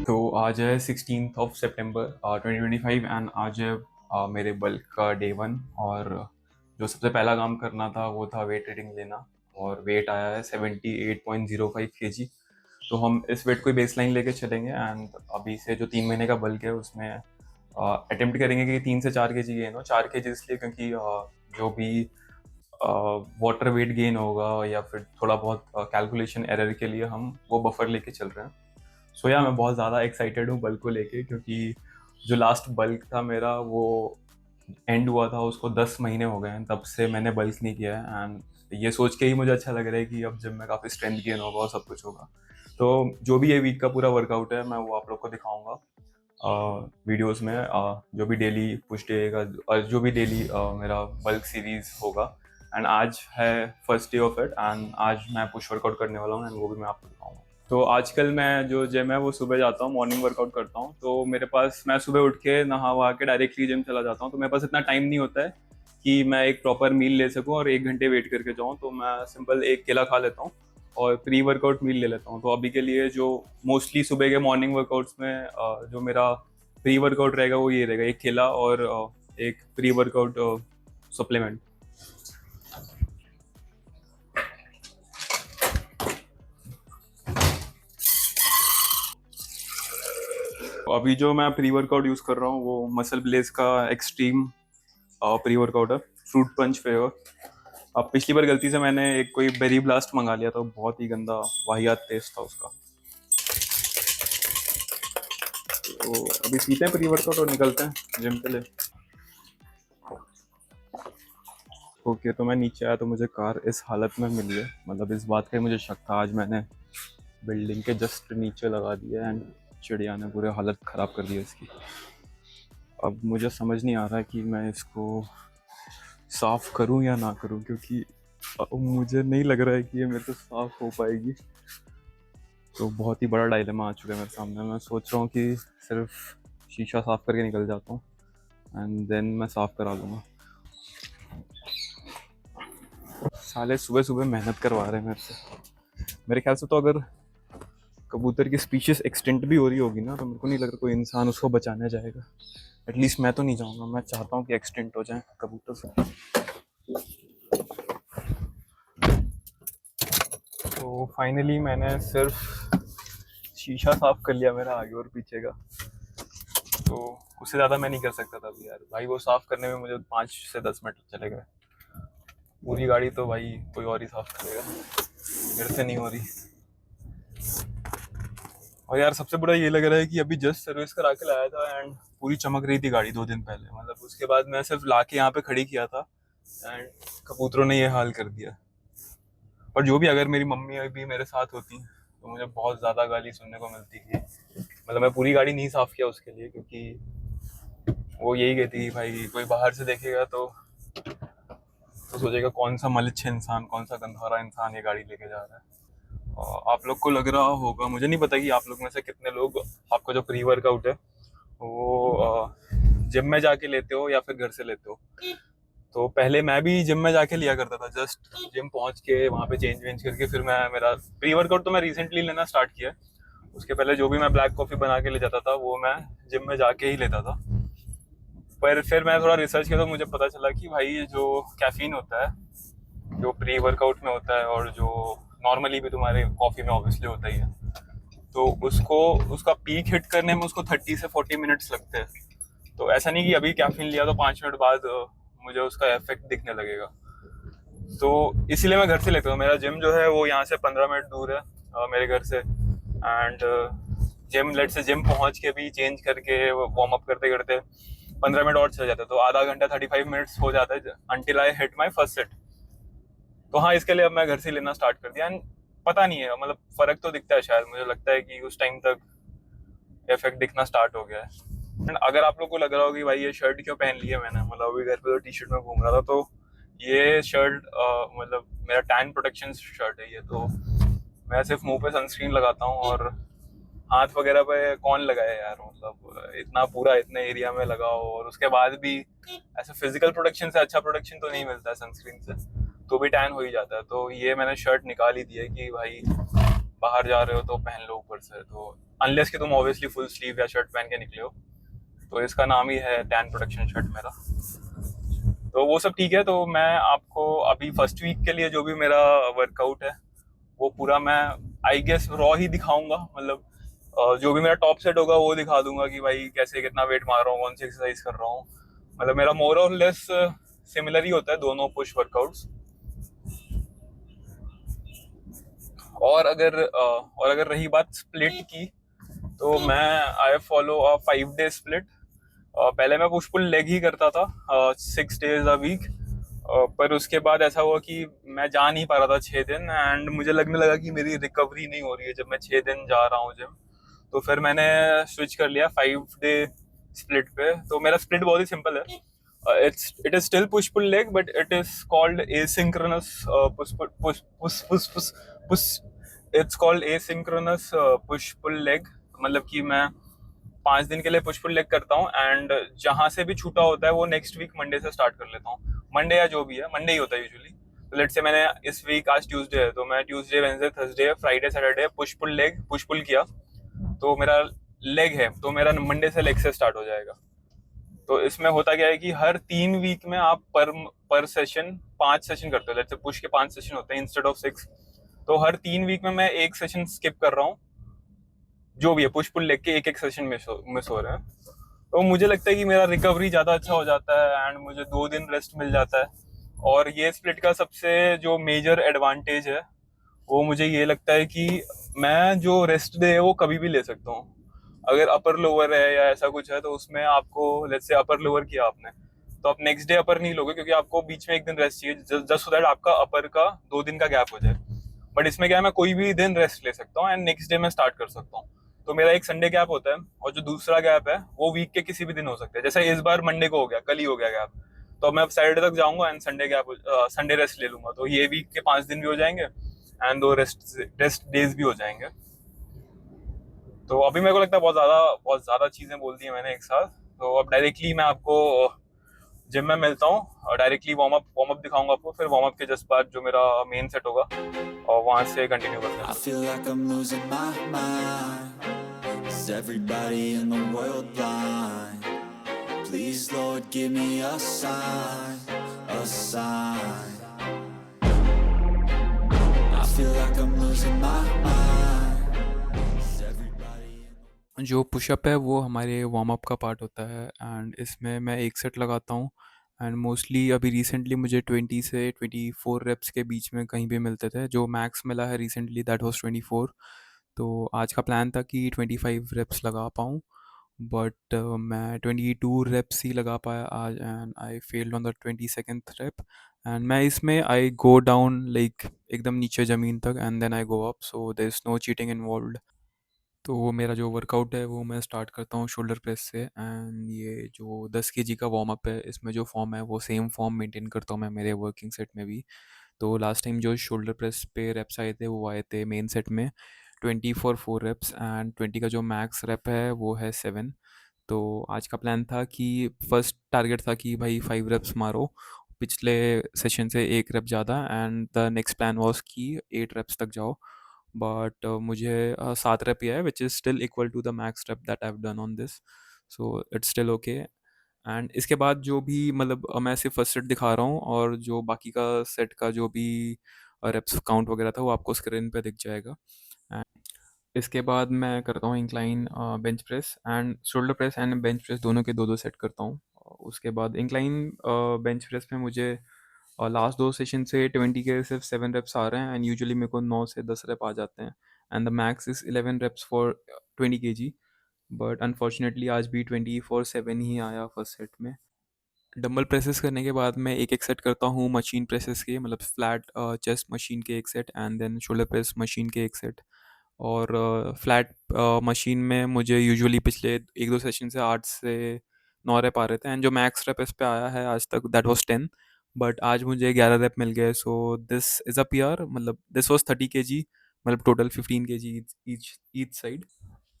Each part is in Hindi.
तो आज है 16 सितंबर 2025 एंड आज है मेरे बल्क का डे 1। और जो सबसे पहला काम करना था वो था वेट रीडिंग लेना। और वेट आया है 78.05 kg। तो हम इस वेट को बेस लाइन लेके चलेंगे एंड अभी से जो 3 महीने का बल्क है उसमें अटेम्प्ट करेंगे कि 3 से 4 kg गेन हो। 4 kg इसलिए क्योंकि जो भी वाटर वेट गेन होगा या फिर थोड़ा बहुत कैलकुलेशन एरर के लिए हम वो बफर लेके चल रहे हैं। सो या मैं बहुत ज़्यादा एक्साइटेड हूँ बल्क को लेके, क्योंकि जो लास्ट बल्क था मेरा वो एंड हुआ था, उसको 10 महीने हो गए हैं, तब से मैंने बल्क नहीं किया है। एंड ये सोच के ही मुझे अच्छा लग रहा है कि अब जिम में काफ़ी स्ट्रेंथ गेन होगा और सब कुछ होगा। तो जो भी ये वीक का पूरा वर्कआउट है मैं वो आप लोग को दिखाऊंगा वीडियोस में, जो भी डेली पुश डे का और जो भी डेली मेरा बल्क सीरीज होगा। एंड आज है first day of it and आज मैं पुश वर्कआउट करने वाला हूँ एंड वो भी मैं आपको दिखाऊंगा। तो आजकल मैं जो जिम है वो सुबह जाता हूँ, मॉर्निंग वर्कआउट करता हूँ। तो मेरे पास, मैं सुबह उठ के नहा वहा के डायरेक्टली जिम चला जाता हूँ, तो मेरे पास इतना टाइम नहीं होता है कि मैं एक प्रॉपर मील ले सकूँ और 1 घंटे वेट करके जाऊँ। तो मैं सिंपल एक केला खा लेता हूँ और प्री वर्कआउट मील ले लेता हूँ। तो अभी के लिए जो मोस्टली सुबह के मॉर्निंग वर्कआउट्स में जो मेरा प्री वर्कआउट रहेगा वो ये रहेगा, एक केला और एक प्री वर्कआउट सप्लीमेंट। अभी जो मैं प्री वर्कआउट यूज़ कर रहा हूँ वो मसल ब्लेज का एक्सट्रीम प्री वर्कआउट है, फ्रूट पंच फ्लेवर। अब पिछली बार गलती से मैंने एक कोई बेरी ब्लास्ट मंगा लिया था, बहुत ही गंदा वाहियात टेस्ट था उसका। तो अभी पीते हैं प्री वर्कआउट और निकलते हैं जिम के लिए। ओके, तो मैं नीचे आया तो मुझे कार इस हालत में मिली है, मतलब इस बात का ही मुझे शक था। आज मैंने बिल्डिंग के जस्ट नीचे लगा दिया एंड चिड़िया ने पूरे हालत ख़राब कर दी इसकी। अब मुझे समझ नहीं आ रहा है कि मैं इसको साफ़ करूं या ना करूं, क्योंकि अब मुझे नहीं लग रहा है कि ये मेरे को साफ़ हो पाएगी। तो बहुत ही बड़ा डायलेमा आ चुका है मेरे सामने। मैं सोच रहा हूँ कि सिर्फ शीशा साफ़ करके निकल जाता हूँ एंड देन मैं साफ़ करा लूँगा। साले सुबह सुबह मेहनत करवा रहे हैं मेरे से। मेरे ख्याल से तो अगर कबूतर की स्पीशीज एक्सटेंट भी हो रही होगी ना, तो मेरे को नहीं लग रहा कोई इंसान उसको बचाने जाएगा। एटलीस्ट मैं तो नहीं जाऊँगा। मैं चाहता हूँ कि एक्सटेंट हो जाए कबूतर से। तो फाइनली मैंने सिर्फ शीशा साफ कर लिया मेरा आगे और पीछे का। तो उससे ज़्यादा मैं नहीं कर सकता था अभी यार। भाई वो साफ़ करने में मुझे 5 से 10 मिनट चले गए। पूरी गाड़ी तो भाई कोई और ही साफ़ करेगा, मेरे से नहीं हो रही। और यार सबसे बड़ा ये लग रहा है कि अभी जस्ट सर्विस करा के लाया था एंड पूरी चमक रही थी गाड़ी 2 दिन पहले। मतलब उसके बाद मैं सिर्फ ला के यहाँ पे खड़ी किया था एंड कबूतरों ने ये हाल कर दिया। और जो भी, अगर मेरी मम्मी अभी मेरे साथ होती तो मुझे बहुत ज़्यादा गाली सुनने को मिलती कि मतलब मैं पूरी गाड़ी नहीं साफ़ किया उसके लिए, क्योंकि वो यही कहती कि भाई कोई बाहर से देखेगा तो सोचेगा कौन सा मलिच्छ इंसान, कौन सा गंधारा इंसान ये गाड़ी लेके जा रहा है। और आप लोग को लग रहा होगा, मुझे नहीं पता कि आप लोग में से कितने लोग, आपका जो प्री वर्कआउट है वो जिम में जाके लेते हो या फिर घर से लेते हो। तो पहले मैं भी जिम में जाके लिया करता था, जस्ट जिम पहुंच के वहाँ पे चेंज वेंज करके फिर मैं, मेरा प्री वर्कआउट तो मैं रिसेंटली लेना स्टार्ट किया। उसके पहले जो भी मैं ब्लैक कॉफ़ी बना के ले जाता था वो मैं जिम में जाके ही लेता था। पर फिर मैं थोड़ा रिसर्च किया तो मुझे पता चला कि भाई ये जो कैफीन होता है जो प्री वर्कआउट में होता है और जो नॉर्मली भी तुम्हारे कॉफ़ी में ऑब्वियसली होता ही है, तो उसको, उसका पीक हिट करने में उसको 30 से 40 मिनट्स लगते हैं। तो ऐसा नहीं कि अभी कैफीन लिया तो 5 मिनट बाद मुझे उसका इफेक्ट दिखने लगेगा। तो इसीलिए मैं घर से लेता हूँ। मेरा जिम जो है वो यहाँ से 15 मिनट दूर है मेरे घर से। एंड जिम, लेट से जिम पहुँच के भी चेंज करके वार्म अप करते करते 15 मिनट और चले जाते हैं, तो आधा घंटा 35 मिनट्स हो जाता है until I hit my first set. तो हाँ, इसके लिए अब मैं घर से लेना स्टार्ट कर दिया एंड पता नहीं है, मतलब फ़र्क तो दिखता है शायद। मुझे लगता है कि उस टाइम तक इफेक्ट दिखना स्टार्ट हो गया है। एंड अगर आप लोग को लग रहा हो कि भाई ये शर्ट क्यों पहन ली है मैंने, मतलब अभी घर पे तो टी शर्ट में घूम रहा था, तो ये शर्ट मतलब मेरा टैन प्रोटेक्शन शर्ट है ये। तो मैं सिर्फ मुंह पे सनस्क्रीन लगाता हूँ और हाथ वगैरह पे कौन लगाए यार, मतलब इतना पूरा इतने एरिया में लगाओ और उसके बाद भी ऐसे फिजिकल प्रोटेक्शन से अच्छा प्रोटेक्शन तो नहीं मिलता है सनस्क्रीन से। तो भी टैन हो ही जाता है। तो ये मैंने शर्ट निकाल ही दी है कि भाई बाहर जा रहे हो तो पहन लो ऊपर से, तो अनलेस कि तुम ऑब्वियसली फुल स्लीव या शर्ट पहन के निकले हो। तो इसका नाम ही है टैन प्रोटेक्शन शर्ट मेरा। तो वो सब ठीक है। तो मैं आपको अभी फर्स्ट वीक के लिए जो भी मेरा वर्कआउट है वो पूरा मैं आई गेस रॉ ही दिखाऊंगा। मतलब जो भी मेरा टॉप सेट होगा वो दिखा दूंगा कि भाई कैसे कितना वेट मार रहा हूँ, कौन सी एक्सरसाइज कर रहा हूँ। मतलब मेरा मोर और लेस सिमिलर ही होता है दोनों पुश वर्कआउट्स। और अगर रही बात स्प्लिट की, तो मैं I follow a 5 day split. पहले मैं पुश पुल लेग ही करता था 6 डेज अ वीक। पर उसके बाद ऐसा हुआ कि मैं जा नहीं पा रहा था 6 दिन, एंड मुझे लगने लगा कि मेरी रिकवरी नहीं हो रही है जब मैं 6 दिन जा रहा हूँ जिम। तो फिर मैंने स्विच कर लिया 5 डे स्प्लिट पे। तो मेरा स्प्लिट बहुत ही सिंपल है। It is still push pull leg, but it is called asynchronous push push push push push push it's called asynchronous push pull leg. मतलब कि मैं 5 दिन के लिए पुश पुल लेग करता हूँ, एंड जहां से भी छूटा होता है वो नेक्स्ट वीक मंडे से स्टार्ट कर लेता हूँ। मंडे या जो भी है, मंडे ही होता है यूजुअली। तो लेट्स से मैंने इस वीक आज ट्यूसडे है, तो मैं Tuesday Wednesday Thursday Friday Saturday push pull leg push pull किया। तो मेरा लेग है, तो मेरा मंडे से लेग से स्टार्ट हो जाएगा। तो इसमें होता क्या है कि हर 3 वीक में आप पर सेशन 5 सेशन करते हो। लेट्स से पुश के 5 सेशन होते हैं इंस्टेड ऑफ 6। तो हर 3 वीक में मैं एक सेशन स्किप कर रहा हूँ। जो भी है पुश पुल लेग के एक एक सेशन मिस हो रहे हैं। तो मुझे लगता है कि मेरा रिकवरी ज़्यादा अच्छा हो जाता है, एंड मुझे 2 दिन रेस्ट मिल जाता है। और ये स्प्लिट का सबसे जो मेजर एडवांटेज है वो मुझे ये लगता है कि मैं जो रेस्ट डे है वो कभी भी ले सकता हूँ। अगर अपर लोअर है या ऐसा कुछ है तो उसमें आपको, लेट्स से अपर लोअर किया आपने, तो आप नेक्स्ट डे अपर नहीं लोगे क्योंकि आपको बीच में एक दिन रेस्ट चाहिए, जस्ट सो दैट आपका अपर का 2 दिन का गैप हो जाए। बट इसमें क्या है, मैं कोई भी दिन रेस्ट ले सकता हूँ एंड नेक्स्ट डे मैं स्टार्ट कर सकता हूँ। तो मेरा एक संडे गैप होता है, और जो दूसरा गैप है वो वीक के किसी भी दिन हो सकता है। जैसे इस बार मंडे को हो गया, कल ही हो गया गैप, तो अब मैं सैटरडे तक जाऊंगा एंड संडे रेस्ट ले लूंगा। तो ये वीक के 5 दिन भी हो जाएंगे एंड 2 रेस्ट डेज भी हो जाएंगे। तो अभी मेरे को लगता है बहुत ज्यादा चीजें बोल दी हैं मैंने एक साथ। तो अब डायरेक्टली मैं आपको जिम में मिलता हूँ और डायरेक्टली वार्म अप दिखाऊंगा आपको। फिर वार्म अप के जस्ट बाद जो मेरा मेन सेट होगा और वहां से कंटिन्यू करते I हैं। feel like I'm losing my mind. Is everybody in the world blind? Please, Lord, give me a sign, a sign. I feel like I'm losing my mind. Is everybody जो पुशअप है वो हमारे वार्म अप का पार्ट होता है, एंड इसमें मैं एक सेट लगाता हूँ। एंड मोस्टली अभी रिसेंटली मुझे 20 से 24 रेप्स के बीच में कहीं भी मिलते थे। जो मैक्स मिला है रिसेंटली दैट वाज 24। तो आज का प्लान था कि 25 रेप्स लगा पाऊँ, बट मैं 22 रेप्स ही लगा पाया आज, and I failed on the 22nd rape. And मैं इसमें आई गो डाउन लाइक एकदम नीचे ज़मीन तक, and then I go up, so there is no cheating involve. तो वो मेरा जो वर्कआउट है वो मैं स्टार्ट करता हूँ शोल्डर प्रेस से, एंड ये जो 10 kg का वार्म अप है इसमें जो फॉर्म है वो सेम फॉर्म मेंटेन करता हूँ मैं मेरे वर्किंग सेट में भी। तो लास्ट टाइम जो शोल्डर प्रेस पे रेप्स आए थे वो आए थे मेन सेट में 20 for 4 reps, एंड 20 का जो मैक्स रेप है वो है 7। तो आज का प्लान था कि फर्स्ट टारगेट था कि भाई 5 रेप्स मारो, पिछले सेशन से 1 रेप ज़्यादा, and the next plan was कि 8 रेप्स तक जाओ। बट मुझे 7 रेप ही है which is still equal to the max rep that I have done on this, so it's still okay. And इसके बाद जो भी मतलब मैं सिर्फ फर्स्ट सेट दिखा रहा हूँ, और जो बाकी का सेट का जो भी रेप्स काउंट वगैरह था वो आपको स्क्रीन पे दिख जाएगा। इसके बाद मैं करता हूँ incline bench press and shoulder press, and bench press दोनों के दो दो सेट करता हूँ। उसके बाद इंक्लाइन बेंच प्रेस में मुझे लास्ट 2 सेशन से 20 के सिर्फ 7 रेप्स आ रहे हैं, एंड यूजुअली मेरे को 9 से 10 रेप आ जाते हैं, and the max is 11 reps for 20 kg। But unfortunately आज भी 24/7 ही आया फर्स्ट सेट में। डंबल प्रेसेस करने के बाद मैं एक एक सेट करता हूँ मशीन प्रेसेस के, मतलब फ्लैट चेस्ट मशीन के एक सेट, and then shoulder press machine के एक सेट। और फ्लैट मशीन में मुझे यूजुअली पिछले 1-2 सेशन से 8 से 9 रेप आ रहे थे, एंड जो मैक्स रेप इस पे आया है आज तक दैट वाज 10। बट आज मुझे 11 रेप मिल गए, so this is a PR. मतलब दिस वाज 30 kg, मतलब total 15 kg each each side.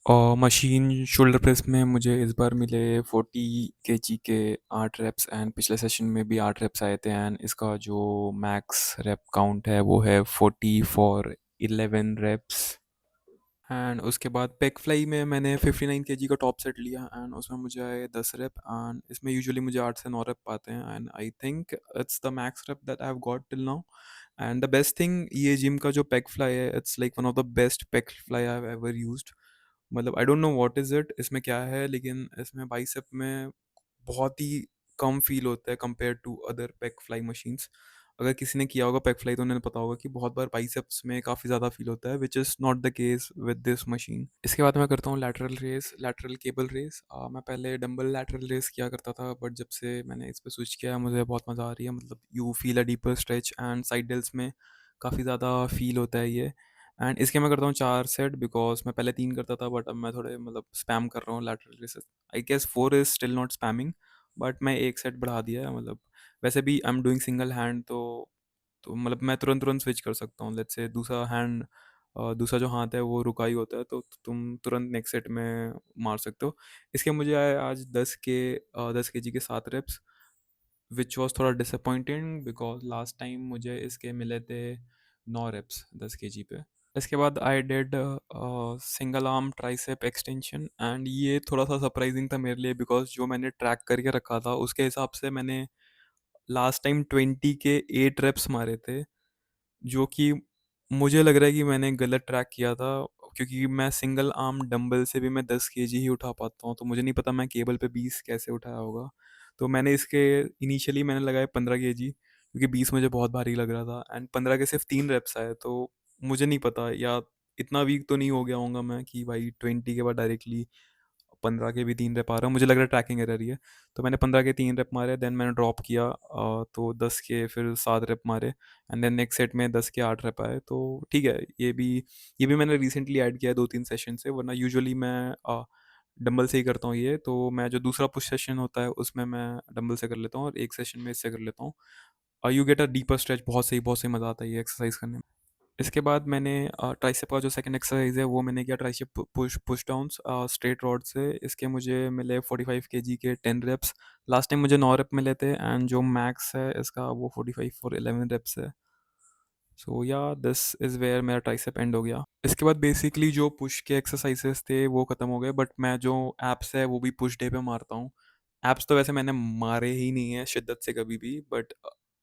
Machine shoulder press में मुझे इस बार मिले 40 केजी के 8 रेप्स एंड पिछले सेशन में भी 8 रेप्स आए थे एंड इसका जो मैक्स रेप काउंट है वो है 40 फॉर 11 रेप्स। एंड उसके बाद पेक फ्लाई में मैंने 59 केजी का टॉप सेट लिया एंड उसमें मुझे आए 10 रेप एंड इसमें यूजुअली मुझे 8 से 9 रेप आते हैं and I think it's the max rep that I have got till now. And the best thing ये जिम का जो पेक फ्लाई है it's like one of the best pec fly I have ever used. मतलब I don't know what is it इसमें क्या है लेकिन इसमें बाइसेप में बहुत ही कम फील होता है compare to other pec fly machines. अगर किसी ने किया होगा पेक फ्लाई तो उन्हें पता होगा कि बहुत बार बाइसेप्स में काफ़ी ज़्यादा फील होता है which is not the case with this machine. इसके बाद मैं करता हूँ lateral raise, lateral cable raise. मैं पहले डंबल लैटरल रेस किया करता था बट जब से मैंने इस पे स्विच किया है मुझे बहुत मज़ा आ रही है। मतलब you feel a deeper stretch and side delts में काफ़ी ज़्यादा फील होता है ये। एंड इसके मैं करता हूँ 4 सेट बिकॉज़ मैं पहले 3 करता था बट अब मैं थोड़े मतलब स्पैम कर रहा हूँ lateral raises. I guess 4 is still not spamming but मैं 1 सेट बढ़ा दिया है। मतलब वैसे भी I am doing single hand तो मतलब मैं तुरंत-तुरंत स्विच कर सकता हूँ। लेट्स से दूसरा हैंड दूसरा जो हाथ है वो रुका ही होता है तो तुम तुरंत नेक्स्ट सेट में मार सकते हो। इसके मुझे आए आज 10 केजी के 7 रेप्स व्हिच वाज़ थोड़ा डिसअपॉइंटिंग बिकॉज़ लास्ट टाइम मुझे इसके मिले थे 9 रेप्स 10 केजी पे। इसके बाद I did single arm tricep extension and ये थोड़ा-सा सरप्राइज़िंग था मेरे लिए बिकॉज़ जो मैंने ट्रैक करके रखा था उसके हिसाब से मैंने लास्ट टाइम 20 के 8 रेप्स मारे थे। जो कि मुझे लग रहा है कि मैंने गलत ट्रैक किया था क्योंकि मैं सिंगल आर्म डंबल से भी मैं 10 केजी ही उठा पाता हूँ तो मुझे नहीं पता मैं केबल पे 20 कैसे उठाया होगा। तो मैंने इसके इनिशियली मैंने लगाए 15 केजी क्योंकि 20 मुझे बहुत भारी लग रहा था एंड 15 के सिर्फ 3 रेप्स आए तो मुझे नहीं पता या इतना वीक तो नहीं हो गया होऊंगा मैं कि भाई 20 के बाद डायरेक्टली 15 के भी 3 रेप आ रहा है। मुझे लग रहा है ट्रैकिंग एरर ही है। तो मैंने 15 के 3 रेप मारे देन मैंने ड्रॉप किया तो 10 के फिर 7 रेप मारे एंड देन नेक्स्ट सेट में 10 के 8 रेप आए तो ठीक है। ये भी मैंने रिसेंटली ऐड किया है 2-3 सेशन से वरना यूजुअली मैं डंबल से ही करता हूँ ये। तो मैं जो दूसरा पुश सेशन होता है उसमें मैं डंबल से कर लेता हूँ और एक सेशन में इससे कर लेता हूँ। You get a deeper stretch बहुत सही मज़ा आता है ये एक्सरसाइज करने में। इसके बाद मैंने ट्राइसेप का जो सेकंड एक्सरसाइज है वो मैंने किया tricep push downs straight rod से। इसके मुझे मिले 45 केजी के 10 रेप्स। लास्ट टाइम मुझे 9 रेप मिले थे एंड जो मैक्स है इसका वो 45 फॉर 11 रेप्स है। सो या दिस इज़ वेयर मेरा ट्राइसेप एंड हो गया। इसके बाद बेसिकली जो पुश के एक्सरसाइजेस थे वो ख़त्म हो गए बट मैं जो एप्स है वो भी पुश डे पे मारता हूँ। एप्स तो वैसे मैंने मारे ही नहीं है शिद्दत से कभी भी बट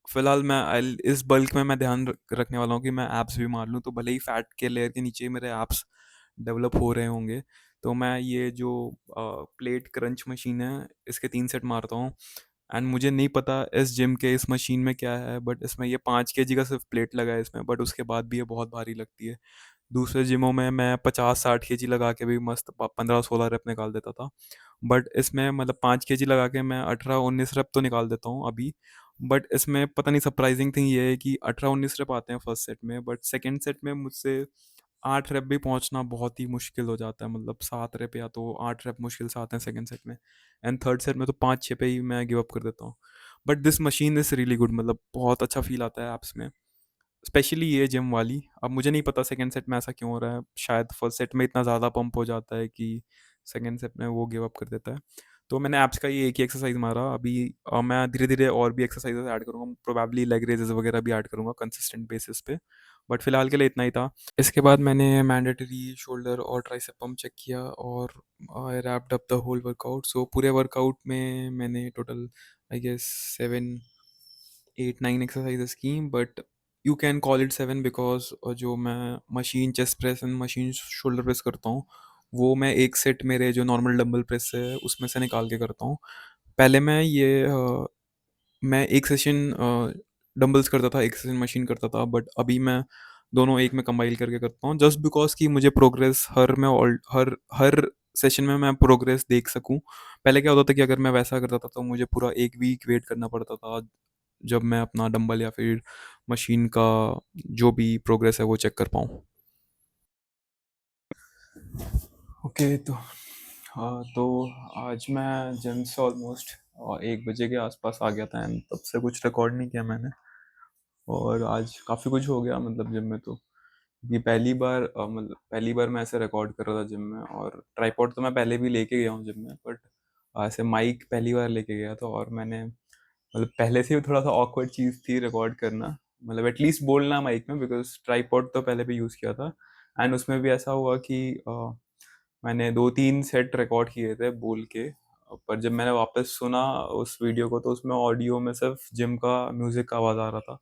फिलहाल इस बल्क में मैं ध्यान रखने वाला हूँ कि मैं एप्स भी मार लूँ तो भले ही फैट के लेयर के नीचे ही मेरे एप्स डेवलप हो रहे होंगे। तो मैं ये जो प्लेट क्रंच मशीन है इसके 3 सेट मारता हूँ एंड मुझे नहीं पता इस जिम के इस मशीन में क्या है बट इसमें ये 5 केजी का सिर्फ प्लेट लगा है इसमें बट उसके बाद भी ये बहुत भारी लगती है। दूसरे जिमों में मैं 50-60 केजी लगा के भी मस्त 15-16 रेप निकाल देता था बट इसमें मतलब 5 केजी लगा के मैं 18-19 रेप तो निकाल देता हूँ अभी। बट इसमें पता नहीं सरप्राइजिंग थिंग ये है कि 18-19 रेप आते हैं फर्स्ट सेट में बट सेकंड सेट में मुझसे 8 रेप भी पहुंचना बहुत ही मुश्किल हो जाता है। मतलब 7 रेप या तो 8 रेप मुश्किल से आते हैं सेकंड सेट में एंड थर्ड सेट में तो 5-6 पे ही मैं गिव अप कर देता हूँ। But this machine is really good मतलब बहुत अच्छा फील आता है ऐप्स में स्पेशली ये जिम वाली। अब मुझे नहीं पता सेकंड सेट में ऐसा क्यों हो रहा है शायद फर्स्ट सेट में इतना ज़्यादा पंप हो जाता है कि सेकंड सेट में वो गिव अप कर देता है। तो मैंने एप्स का ये एक ही एक्सरसाइज मारा अभी। मैं धीरे धीरे और भी एक्सरसाइजेस ऐड करूँगा प्रोबेबली लेग रेजेस वगैरह भी ऐड करूँगा कंसिस्टेंट बेसिस पे बट फिलहाल के लिए इतना ही था। इसके बाद मैंने मैंडेटरी शोल्डर और ट्राइसेप पंप चेक किया और I wrapped up the whole workout. So पूरे वर्कआउट में मैंने टोटल आई गेस 7-8-9 एक्सरसाइजेस की but you can call it 7 because जो मैं machine chest press and machine shoulder press करता हूँ वो मैं एक सेट मेरे जो नॉर्मल डंबल प्रेस है उसमें से निकाल के करता हूँ। पहले मैं एक सेशन डंबल्स करता था एक सेशन मशीन करता था बट अभी मैं दोनों एक में कंबाइन करके करता हूँ जस्ट बिकॉज कि मुझे प्रोग्रेस हर सेशन में मैं प्रोग्रेस देख सकूँ। पहले क्या होता था कि अगर मैं वैसा करता था तो मुझे पूरा एक वीक वेट करना पड़ता था जब मैं अपना डंबल या फिर मशीन का जो भी प्रोग्रेस है वो चेक कर पाऊँ। ओके तो आज मैं जिम से ऑलमोस्ट 1 बजे के आसपास आ गया था एंड तब से कुछ रिकॉर्ड नहीं किया मैंने और आज काफ़ी कुछ हो गया मतलब जिम में तो ये पहली बार मैं ऐसे रिकॉर्ड कर रहा था जिम में, और ट्राइपॉड तो मैं पहले भी लेके गया हूँ जिम में, बट ऐसे माइक पहली बार लेके गया था। और मैंने मतलब पहले से ही थोड़ा सा ऑकवर्ड चीज़ थी रिकॉर्ड करना, मतलब एटलीस्ट बोलना माइक में, बिकॉज ट्राइपॉड तो पहले भी यूज़ किया था। एंड उसमें भी ऐसा हुआ कि मैंने 2-3 सेट रिकॉर्ड किए थे बोल के, पर जब मैंने वापस सुना उस वीडियो को तो उसमें ऑडियो में सिर्फ जिम का म्यूज़िक का आवाज़ आ रहा था,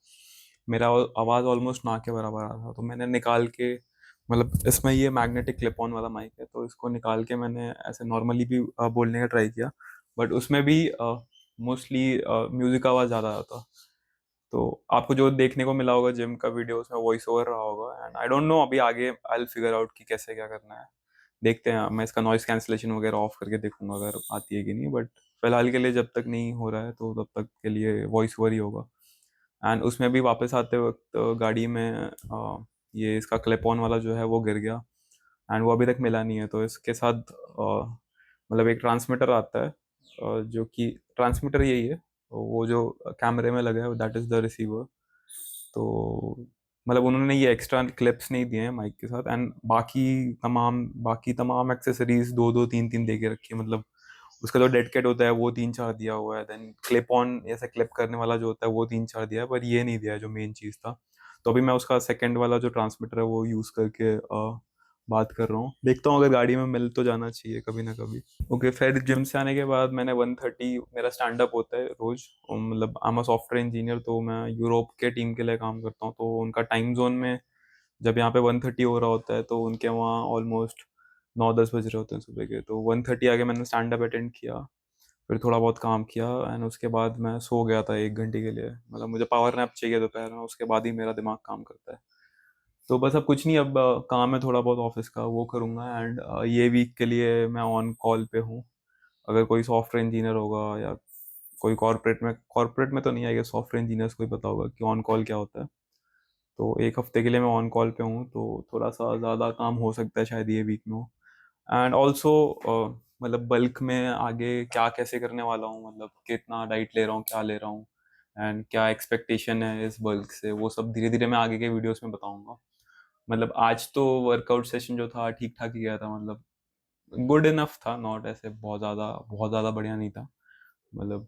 मेरा आवाज़ ऑलमोस्ट ना के बराबर आ रहा था। तो मैंने निकाल के, मतलब इसमें ये मैग्नेटिक क्लिप ऑन वाला माइक है, तो इसको निकाल के मैंने ऐसे नॉर्मली भी बोलने का ट्राई किया, बट उसमें भी मोस्टली म्यूज़िक का आवाज़ ज़्यादा आता था। तो आपको जो देखने को मिला होगा जिम का वीडियो, उसमें वॉइस ओवर रहा होगा, एंड आई डोंट नो अभी आगे आई विल फिगर आउट कि कैसे क्या करना है। देखते हैं, मैं इसका नॉइस कैंसलेशन वगैरह ऑफ करके देखूंगा अगर आती है कि नहीं, बट फिलहाल के लिए जब तक नहीं हो रहा है तो तब तक के लिए वॉइस ओवर ही होगा। एंड उसमें भी वापस आते वक्त गाड़ी में ये इसका क्लिप ऑन वाला जो है वो गिर गया, एंड वो अभी तक मिला नहीं है। तो इसके साथ मतलब एक ट्रांसमीटर आता है, जो कि ट्रांसमीटर यही है, वो जो कैमरे में लगा है दैट इज़ द रिसीवर। तो मतलब उन्होंने ये एक्स्ट्रा क्लिप्स नहीं दिए हैं माइक के साथ, एंड बाकी तमाम एक्सेसरीज दो दो तीन तीन दे के रखी है। मतलब उसका जो डेड कैट होता है वो 3-4 दिया हुआ है, देन क्लिप ऑन ऐसा क्लिप करने वाला जो होता है वो 3-4 दिया है, पर ये नहीं दिया है जो मेन चीज़ था। तो अभी मैं उसका सेकंड वाला जो ट्रांसमीटर है वो यूज़ करके बात कर रहा हूँ, देखता हूँ अगर गाड़ी में मिल तो जाना चाहिए कभी ना कभी। ओके, फिर जिम से आने के बाद मैंने 1:30 मेरा स्टैंड अप होता है रोज, मतलब I am a software engineer, तो मैं यूरोप के टीम के लिए काम करता हूँ। तो उनका टाइम जोन में जब यहाँ पे 1:30 हो रहा होता है तो उनके वहाँ ऑलमोस्ट 9-10 बज रहे होते हैं सुबह के। तो 1:30 आके मैंने स्टैंड अप अटेंड किया, फिर थोड़ा बहुत काम किया, एंड उसके बाद मैं सो गया था 1 घंटे के लिए। मतलब मुझे पावर नैप चाहिए दोपहर में, उसके बाद ही मेरा दिमाग काम करता है। तो बस अब कुछ नहीं, अब काम है थोड़ा बहुत ऑफिस का वो करूँगा, एंड ये वीक के लिए मैं ऑन कॉल पे हूँ। अगर कोई सॉफ्टवेयर इंजीनियर होगा या कोई कॉर्पोरेट में तो नहीं आएगा, सॉफ्टवेयर इंजीनियर्स को ही पता होगा कि ऑन कॉल क्या होता है। तो 1 हफ्ते के लिए मैं ऑन कॉल पे हूँ, तो थोड़ा सा ज़्यादा काम हो सकता है शायद ये वीक में हो। एंड ऑल्सो मतलब बल्क में आगे क्या कैसे करने वाला हूँ, मतलब कितना डाइट ले रहा हूँ, क्या ले रहा हूँ, एंड क्या एक्सपेक्टेशन है इस बल्क से, वो सब धीरे धीरे मैं आगे के वीडियोस में बताऊंगा। मतलब आज तो वर्कआउट सेशन जो था ठीक ठाक ही गया था, मतलब गुड इनफ था, नॉट ऐसे बहुत ज़्यादा बढ़िया नहीं था। मतलब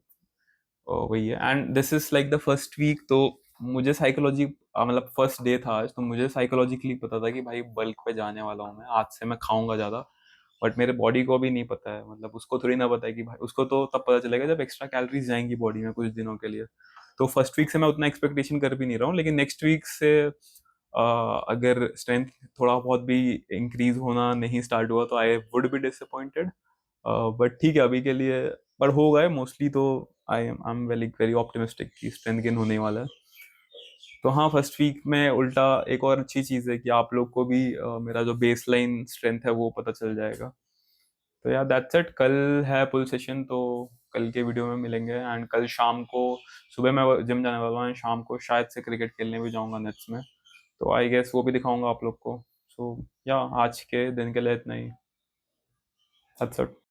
वही है, and this is like the first week. तो मुझे साइकोलॉजी मतलब फर्स्ट डे था आज, तो मुझे साइकोलॉजिकली पता था कि भाई बल्क पे जाने वाला हूँ मैं, आज से मैं खाऊंगा ज़्यादा। बट मेरे बॉडी को भी नहीं पता है, मतलब उसको थोड़ी ना पता है कि भाई, उसको तो तब पता चलेगा जब एक्स्ट्रा कैलोरीज जाएंगी बॉडी में कुछ दिनों के लिए। तो फर्स्ट वीक से मैं उतना एक्सपेक्टेशन कर भी नहीं रहा हूँ, लेकिन नेक्स्ट वीक से अगर स्ट्रेंथ थोड़ा बहुत भी इंक्रीज होना नहीं स्टार्ट हुआ तो I would be disappointed. But ठीक है अभी के लिए, पर होगा है मोस्टली। तो I am very very optimistic कि स्ट्रेंथ गेन होने वाला है। तो हाँ, फर्स्ट वीक में उल्टा एक और अच्छी चीज़ है कि आप लोग को भी मेरा जो बेस लाइन स्ट्रेंथ है वो पता चल जाएगा। तो यार दैट्स इट, कल है पुल सेशन, तो कल के वीडियो में मिलेंगे। एंड कल शाम को, सुबह मैं जिम जाने वाला हूँ, शाम को शायद से क्रिकेट खेलने भी जाऊंगा नेट्स में, तो आई गेस वो भी दिखाऊंगा आप लोग को। सो या आज के दिन के लिए इतना ही, दैट्स इट।